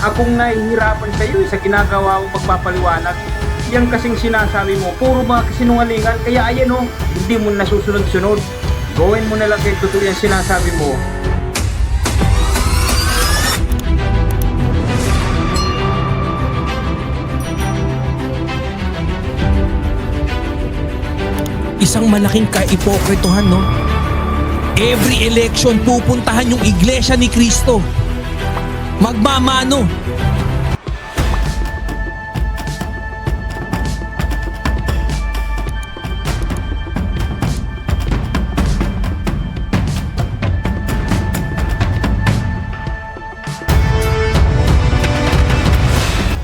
Akong nahihirapan sa iyo sa ginagawa mo pagpapaliwanag. Yan kasing sinasabi mo, puro mga kasinungalingan. Kaya ayan o, hindi mo nasusunod-sunod. Gawin mo na lang kay totoo yan sinasabi mo. Isang malaking kaipokritohan, no? Every election pupuntahan yung iglesia ni Cristo. Magmamano.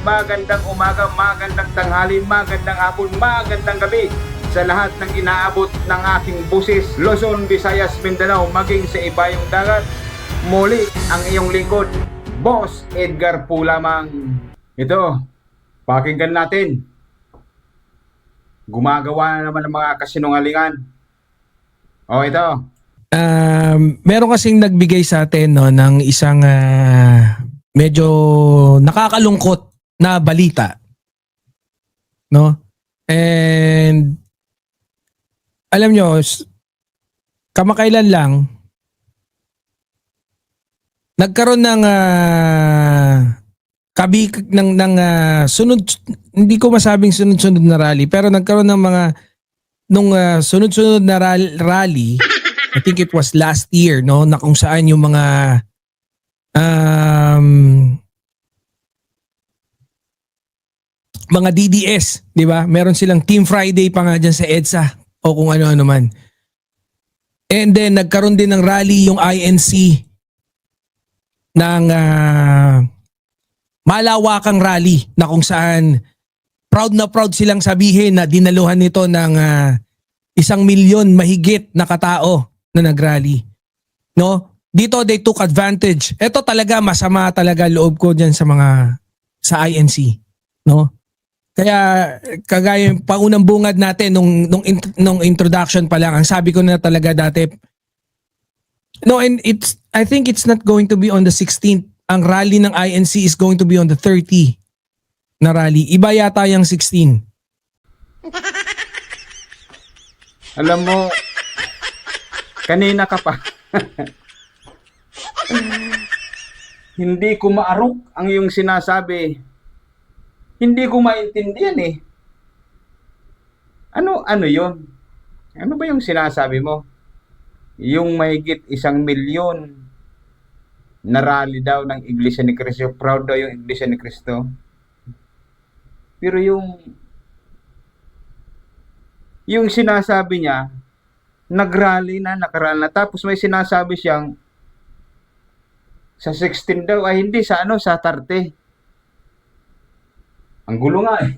Magandang umaga, magandang tanghali, magandang hapon, magandang gabi sa lahat ng inaabot ng aking busis, Luzon, Visayas, Mindanao, maging sa ibayong dagat. Muli ang iyong lingkod, Boss Edgar po lamang. Ito, pakinggan natin. Gumagawa na naman ng mga kasinungalingan. O ito. Meron kasing nagbigay sa atin, no, ng isang medyo nakakalungkot na balita. No? And alam nyo, kamakailan lang, nagkaroon ng sunod, hindi ko masabing sunod-sunod na rally, pero nagkaroon ng mga sunod-sunod na rally, I think it was last year, no, na kung saan yung mga DDS, di ba? Meron silang Team Friday pa nga dyan sa EDSA o kung ano-ano man. And then nagkaroon din ng rally yung INC ng malawakang rally na kung saan proud na proud silang sabihin na dinaluhan nito ng 1,000,000 mahigit na katao na nagrally. No? Dito they took advantage. Ito talaga masama talaga loob ko diyan sa INC, no? Kaya kagaya yung paunang bungad natin nung introduction pa lang, ang sabi ko na talaga dati, no, and I think it's not going to be on the 16th. Ang rally ng INC is going to be on the 30 na rally. Iba yata yung 16. Alam mo, kanina ka pa. Hindi ko maarok ang iyong sinasabi. Hindi ko maintindihan eh. Ano yun? Ano ba yung sinasabi mo? Yung mahigit 1,000,000 na rally daw ng Iglesia ni Cristo. Proud daw yung Iglesia ni Cristo. Pero yung sinasabi niya, nagrally na, nakaraan na. Tapos may sinasabi siyang sa 16 daw, ay hindi, sa 30. Ang gulo nga eh.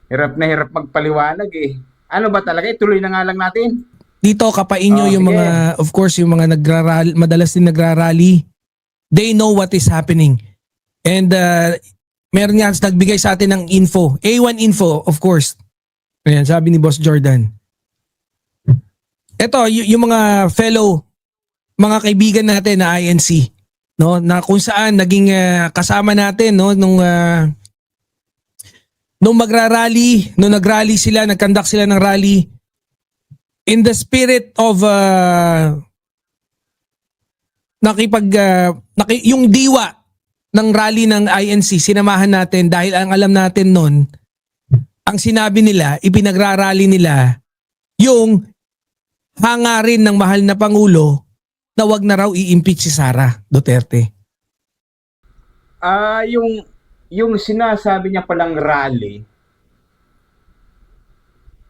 Hirap na hirap magpaliwanag eh. Ano ba talaga? Ituloy na nga lang natin. Dito kapain nyo yung sige. mga, of course, yung mga madalas din nagrarally. They know what is happening. And meron nga nagbigay sa atin ng info. A1 info, of course. Ayan, sabi ni Boss Jordan. Ito, yung mga mga kaibigan natin na INC, no, na kung saan naging kasama natin, no, nung nagrally sila, nagkandak sila ng rally in the spirit of yung diwa ng rally ng INC, sinamahan natin dahil ang alam natin nun, ang sinabi nila, ipinagrarally nila yung hangarin ng mahal na Pangulo na wag na raw i-impeach si Sara Duterte. Yung sinasabi niya palang rally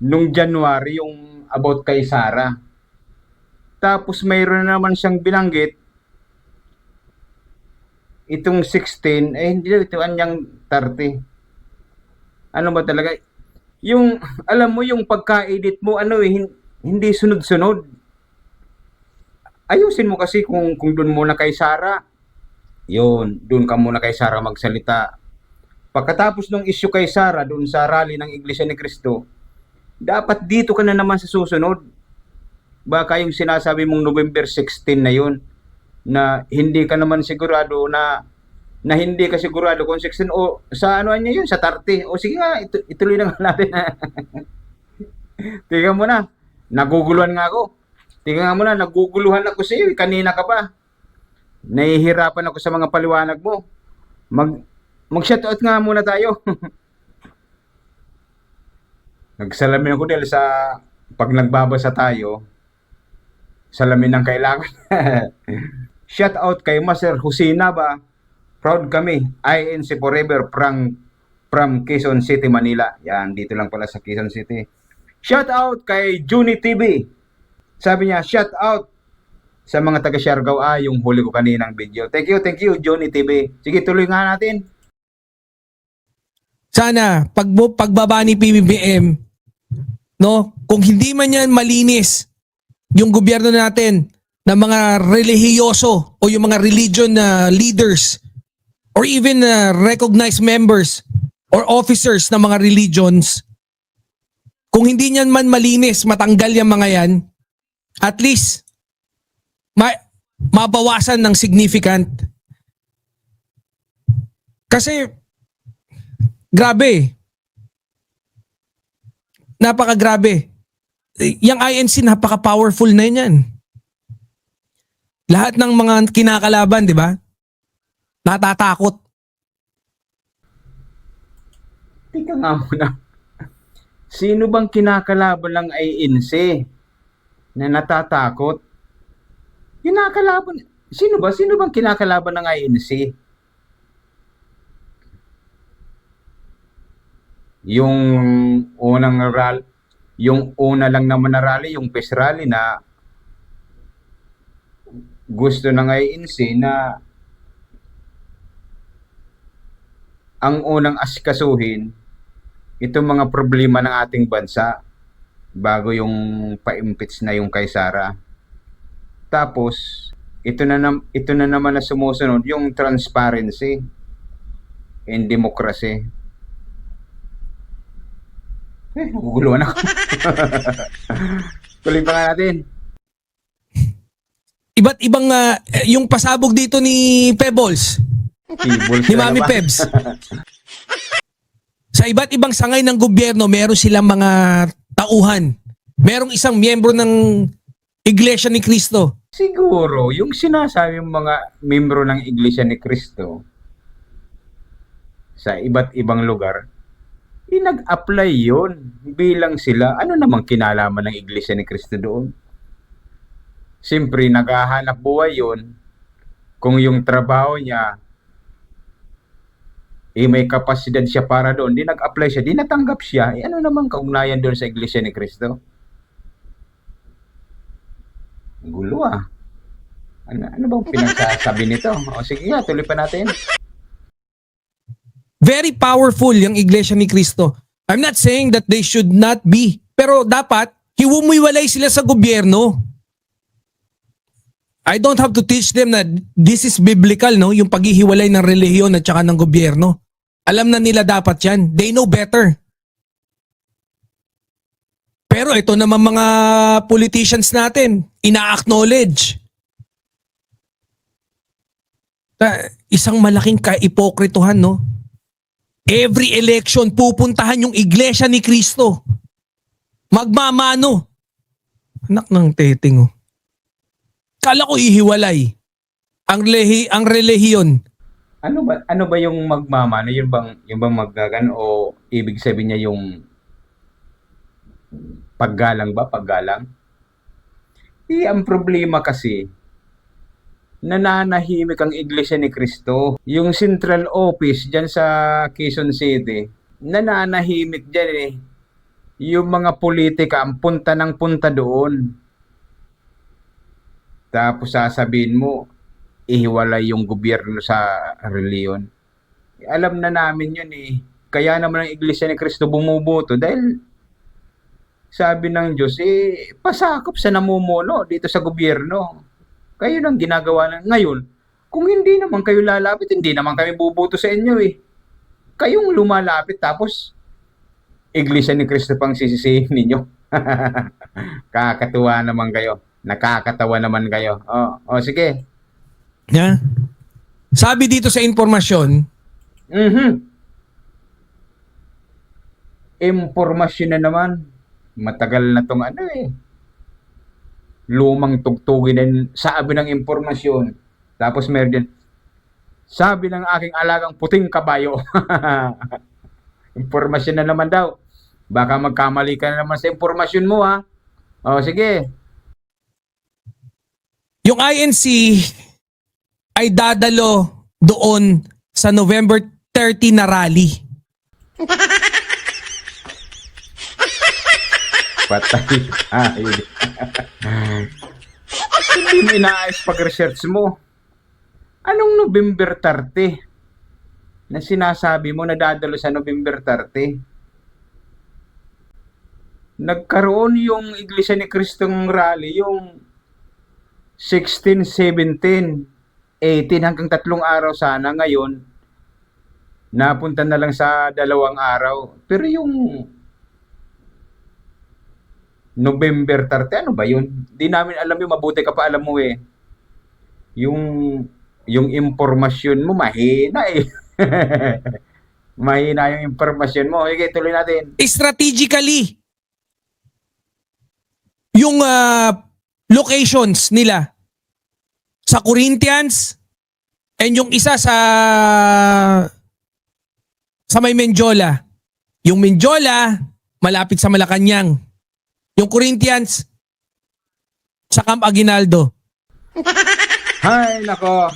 nung January, yung about kay Sara. Tapos mayroon naman siyang binanggit itong 16, hindi ito anyang 30. Ano ba talaga? Yung, alam mo, yung pagka-edit mo, hindi sunod-sunod. Ayusin mo kasi kung doon muna kay Sara. Doon ka muna kay Sara magsalita. Pagkatapos ng issue kay Sara, doon sa rally ng Iglesia ni Cristo, dapat dito ka na naman sa susunod. Baka yung sinasabi mong November 16 na yun. na hindi ka naman sigurado na hindi ka sigurado kung 16 o sa ano niya yun, sa 30. O sige nga, ituloy na nga natin. Tingnan mo na, naguguluhan nga ako. Tingnan mo na, naguguluhan ako sa iyo. Kanina ka pa. Nahihirapan ako sa mga paliwanag mo. Mag-shoutout nga muna tayo. Nagsalamin ako dahil sa pag nagbabasa tayo, salamin ng kailangan. Shoutout kay Master Husina ba? Proud kami. INC Forever from Quezon City, Manila. Yan, dito lang pala sa Quezon City. Shoutout kay Juni TV. Sabi niya, shoutout sa mga taga Siargao. Yung huli ko kaninang video. Thank you, Juni TV. Sige, tuloy nga natin. Sana, pagbaba ni PBBM, no, kung hindi man yan malinis yung gobyerno natin ng mga relihiyoso o yung mga religion na leaders or even recognized members or officers ng mga religions, kung hindi niyan man malinis, matanggal yung mga yan, at least mabawasan ng significant. Kasi grabe. Napakagrabe. Yung INC napaka-powerful na yan. Lahat ng mga kinakalaban, di ba? Natatakot. Tika nga muna. Sino bang kinakalaban ng INC na natatakot? Kinakalaban, sino bang kinakalaban ng INC? Yung una lang naman na rally, yung peace rally na gusto ng INC na ang unang asikasuhin itong mga problema ng ating bansa bago yung pa-impeach na yung kay Sara. Tapos, ito na naman na sumusunod, yung transparency and democracy. Naguguluhan ako. Tuloy pa nga natin. Iba't ibang, yung pasabog dito ni Pebbles, ni Mami Pebs. Sa iba't ibang sangay ng gobyerno, meron silang mga tauhan. Merong isang miyembro ng Iglesia ni Cristo. Siguro, yung sinasabi ng mga membro ng Iglesia ni Cristo sa iba't ibang lugar, nag-apply yun bilang sila. Ano namang kinalaman ng Iglesia ni Cristo doon? Siyempre, naghahanap buhay yun kung yung trabaho niya may kapasidad siya para doon, di nag-apply siya, di natanggap siya, ano naman kaugnayan doon sa Iglesia ni Cristo? Gulo ah. Ano bang pinagsasabi nito? O sige nga, tuloy pa natin. Very powerful yung Iglesia ni Cristo. I'm not saying that they should not be, pero dapat hiwalay sila sa gobyerno. I don't have to teach them na this is biblical, no? Yung paghihiwalay ng relihiyon at saka ng gobyerno. Alam na nila dapat yan. They know better. Pero ito naman mga politicians natin, ina-acknowledge. Isang malaking kaipokrituhan, no? Every election, pupuntahan yung Iglesia ni Cristo. Magmamano. Anak ng teteng, oh. Kala ko ihiwalay ang relihiyon. Ano ba yung magmamano? Yung bang maggagan o ibig sabihin niya yung paggalang ba? Paggalang? Ang problema kasi nananahimik ang Iglesia ni Cristo. Yung central office dyan sa Quezon City, nananahimik dyan eh. Yung mga politika, ang punta ng punta doon. Tapos sasabihin mo, ihiwalay yung gobyerno sa reliyon. Alam na namin yun eh. Kaya naman ang Iglesia ni Cristo bumuboto dahil sabi ng Diyos, pasakop sa namumuno dito sa gobyerno. Kayo nang ginagawa na ngayon. Kung hindi naman kayo lalapit, hindi naman kami buboto sa inyo eh. Kayong lumalapit tapos Iglesia ni Cristo pang sisisihin ninyo. Kakatuwa naman kayo. Nakakatawa naman kayo. O sige. Ha? Sabi dito sa impormasyon, Impormasyon na naman. Matagal na tong ano eh. Lumang tugtugin din. Sabi ng impormasyon. Tapos meron din. Sabi ng aking alagang puting kabayo. Impormasyon na naman daw. Baka magkamali ka na naman sa impormasyon mo ha. O sige. yung INC ay dadalo doon sa November 30 na rally. Patay tayo. Hindi mo inaayos pag-research mo. Anong November 30 na sinasabi mo na dadalo sa November 30? Nagkaroon yung Iglesia ni Cristong rally yung 16, 17, 18 hanggang 3 araw sana. Ngayon, napunta na lang sa 2 araw. Pero yung November 30, ano ba yun? Di namin alam yun, mabuti ka pa alam mo eh. Yung impormasyon mo, mahina eh. Mahina yung impormasyon mo. Sige, tuloy natin. Strategically, yung locations nila sa Corinthians and yung isa sa may Menjola. Yung Menjola, malapit sa Malacanang. Yung Corinthians, sa Camp Aguinaldo. Hay, nako.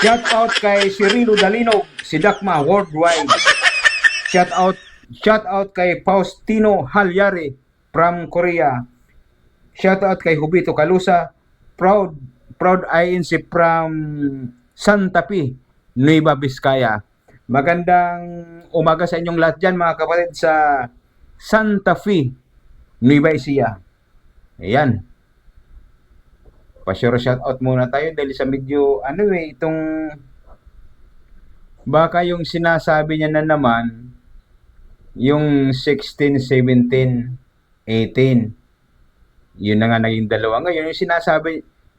Shout out kay Cirilo Dalinog, si Dakma Worldwide. Shout out kay Faustino Halyari from Korea. Shout out kay Hubito Calusa, proud INC from Santa Fe, Nueva Vizcaya. Magandang umaga sa inyong lahat dyan mga kapatid sa Santa Fe, Nueva Ecija. Ayan. Pa-sure shoutout muna tayo dahil sa medyo itong baka yung sinasabi niya na naman yung 16, 17, 18. Yun na nga naging 2. Ngayon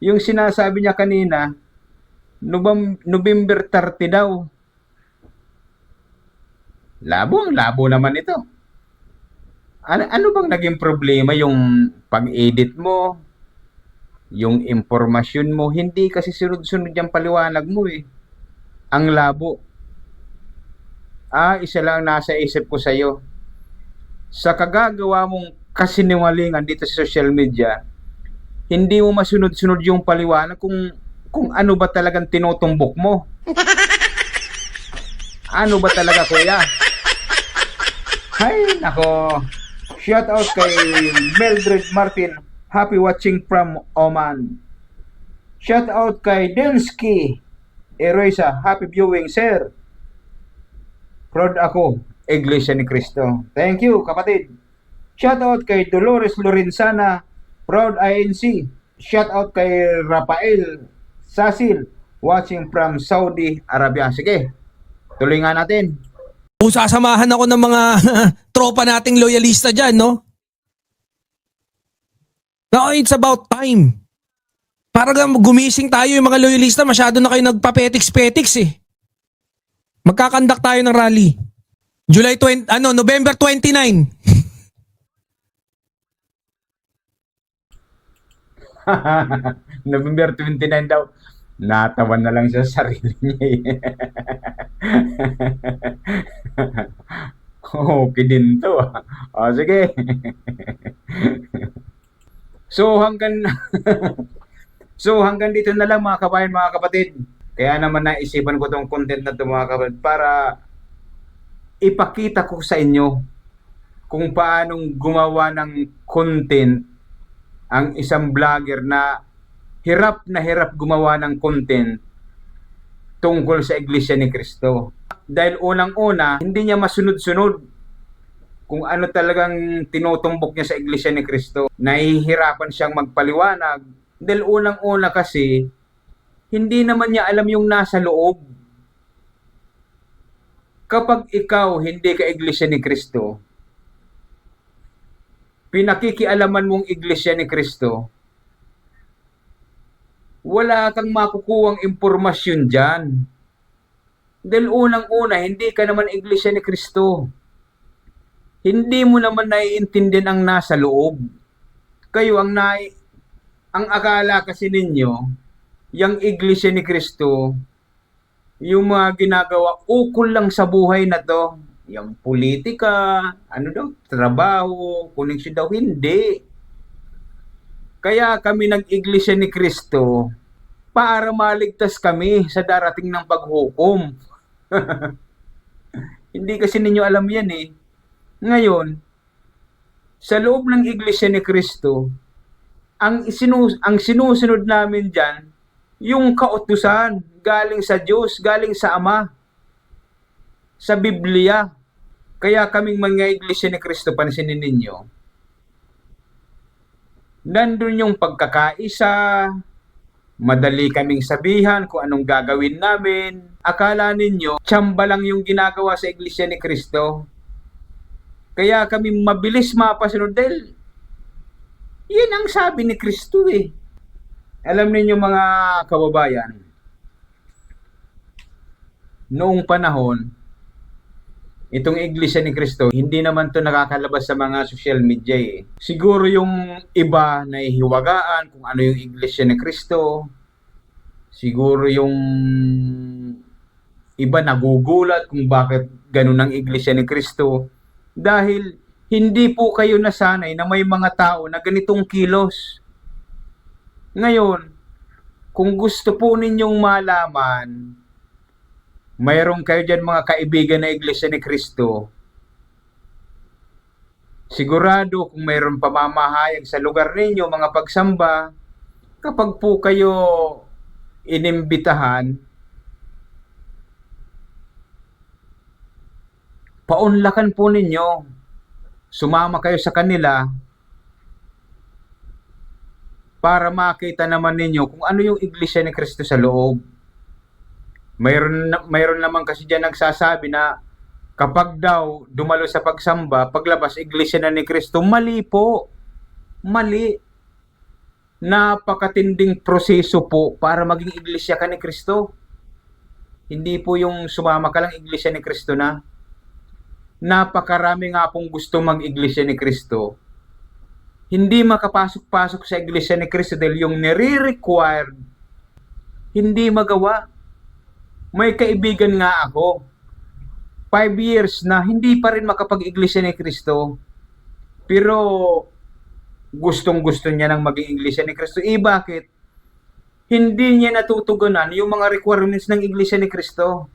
yung sinasabi niya kanina November 30 daw. Labo naman ito. Ano bang naging problema yung pag-edit mo, yung impormasyon mo? Hindi kasi sunod-sunod yung paliwanag mo eh. Ang labo. Isa lang nasa isip ko sa'yo. Sa kagagawa mong kasinungalingan dito sa social media, hindi mo masunod-sunod yung paliwanag kung ano ba talagang tinutumbok mo. Ano ba talaga, kuya? Hay, nako. Shout out kay Mildred Martin. Happy watching from Oman. Shout out kay Densky Eroisa. Happy viewing, sir. Proud ako, Iglesia ni Cristo. Thank you, kapatid. Shout out kay Dolores Lorenzana. Proud INC. Shout out kay Rafael Sasil. Watching from Saudi Arabia. Sige, tuloy nga natin. Kung sasamahan ako ng mga tropa nating loyalista dyan, no? No, it's about time. Parang gumising tayo yung mga loyalista, masyado na kayo nagpapetiks-petiks eh. Magkakandak tayo ng rally. November 29. November 29 daw. Natawan na lang siya sa sarili niya eh. Okay din to. Sige. So hanggang dito na lang mga kabayan, mga kapatid. Kaya naman naisipan ko tong content na to mga kapatid para ipakita ko sa inyo kung paanong gumawa ng content ang isang vlogger na hirap gumawa ng content tungkol sa Iglesia ni Cristo. Dahil unang-una, hindi niya masunod-sunod kung ano talagang tinutumbok niya sa Iglesia ni Cristo. Nahihirapan siyang magpaliwanag. Dahil unang-una kasi, hindi naman niya alam yung nasa loob. Kapag ikaw hindi ka Iglesia ni Cristo, pinakikialaman mong Iglesia ni Cristo, wala kang makukuhang impormasyon dyan. Dahil unang-una, hindi ka naman Iglesia ni Cristo. Hindi mo naman naiintindihan ang nasa loob. Kayo ang akala kasi ninyo, yung Iglesia ni Cristo, yung mga ginagawa ukol lang sa buhay na to, yung politika, ano daw, trabaho, koneksyon daw, hindi. Kaya kami nag-Iglesia ni Cristo para maligtas kami sa darating ng paghukom. Hindi kasi ninyo alam yan eh. Ngayon, sa loob ng Iglesia ni Cristo, ang sinusunod namin dyan, yung kautusan galing sa Diyos, galing sa Ama, sa Biblia. Kaya kaming mga Iglesia ni Cristo, pansinin ninyo, nandun yung pagkakaisa, madali kaming sabihan kung anong gagawin namin. Akala ninyo, tsamba lang yung ginagawa sa Iglesia ni Cristo. Kaya kami mabilis mapasunod dahil yun ang sabi ni Cristo eh. Alam ninyo mga kababayan, noong panahon, itong Iglesia ni Cristo, hindi naman to nakakalabas sa mga social media eh. Siguro yung iba na ihiwagaan kung ano yung Iglesia ni Cristo. Siguro yung iba nagugulat kung bakit ganun ang Iglesia ni Cristo. Dahil hindi po kayo nasanay na may mga tao na ganitong kilos. Ngayon, kung gusto po ninyong malaman, mayroon kayo dyan mga kaibigan na Iglesia ni Cristo, sigurado kung mayroon pamamahayag sa lugar ninyo, mga pagsamba, kapag po kayo inimbitahan, paunlakan po ninyo, sumama kayo sa kanila para makita naman ninyo kung ano yung Iglesia ni Cristo sa loob. Mayroon naman kasi dyan nagsasabi na kapag daw dumalo sa pagsamba, paglabas Iglesia na ni Cristo, mali po. Mali. Napakatinding proseso po para maging Iglesia ka ni Cristo. Hindi po yung sumama ka lang Iglesia ni Cristo na. Napakarami nga pong gusto mag-Iglesia ni Cristo. Hindi makapasok-pasok sa Iglesia ni Cristo dahil yung nire-required, hindi magawa. May kaibigan nga ako, 5 years na hindi pa rin makapag-Iglesia ni Cristo. Pero gustong-gusto niya nang maging Iglesia ni Cristo. Bakit? Hindi niya natutugunan yung mga requirements ng Iglesia ni Cristo.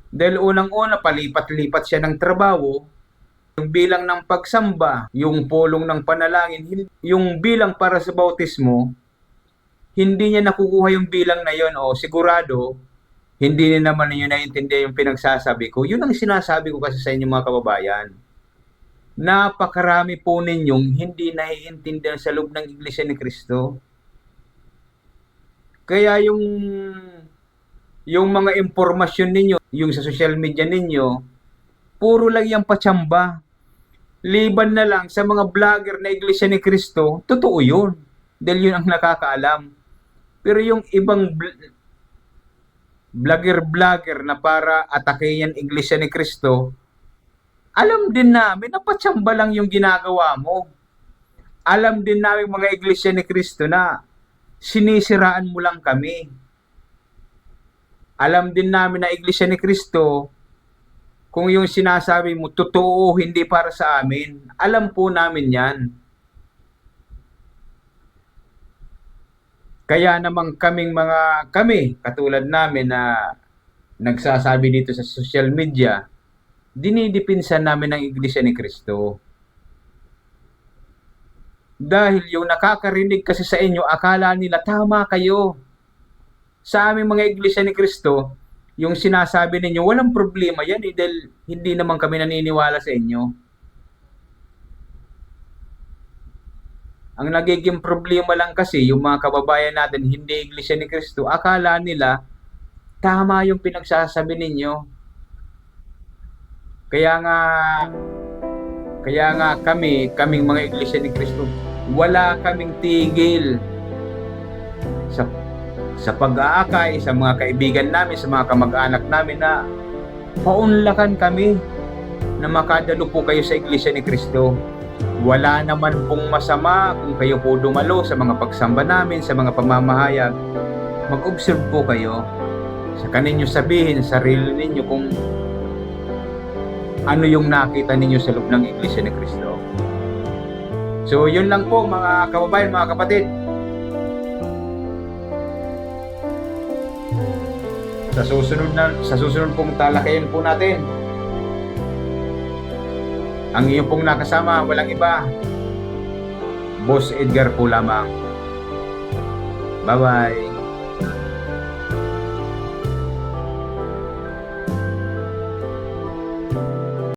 Dahil unang-una, palipat-lipat siya ng trabaho, yung bilang ng pagsamba, yung pulong ng panalangin, yung bilang para sa bautismo, hindi niya nakukuha yung bilang na yon. O sigurado, hindi niya naman niyo naiintindihan yung pinagsasabi ko. Yun ang sinasabi ko kasi sa inyo mga kababayan. Napakarami po ninyong hindi naiintindihan sa loob ng Iglesia ni Cristo. Kaya yung mga impormasyon ninyo, yung sa social media ninyo, puro lang yung patsamba. Liban na lang sa mga vlogger na Iglesia ni Cristo, totoo yun. Dahil yun ang nakakaalam. Pero yung ibang vlogger na para atakeyan Iglesia ni Cristo, alam din namin na patsamba lang yung ginagawa mo. Alam din namin mga Iglesia ni Cristo na sinisiraan mo lang kami. Alam din namin na Iglesia ni Cristo, kung yung sinasabi mo, totoo, hindi para sa amin. Alam po namin yan. Kaya naman kami, katulad namin na nagsasabi dito sa social media, dinidipinsan namin ang Iglesia ni Cristo. Dahil yung nakakarinig kasi sa inyo, akala nila tama kayo. Sa aming mga Iglesia ni Cristo, yung sinasabi ninyo, walang problema yan dahil hindi naman kami naniniwala sa inyo. Ang nagiging problema lang kasi, yung mga kababayan natin, hindi Iglesia ni Cristo, akala nila, tama yung pinagsasabi ninyo. Kaya nga kaming mga Iglesia ni Cristo, wala kaming tigil sa pag-aakay sa mga kaibigan namin, sa mga kamag-anak namin na paunlakan kami na makadalo po kayo sa Iglesia ni Cristo. Wala naman pong masama kung kayo po dumalo sa mga pagsamba namin, sa mga pamamahayag. Mag-observe po kayo. Saka ninyo sabihin sa sarili ninyo kung ano yung nakita ninyo sa loob ng Iglesia ni Cristo. So, yun lang po mga kababayan, mga kapatid. Sa susunod pong talakayan po natin, ang iyong pong nakasama, walang iba, Boss Edgar po lamang. Bye-bye.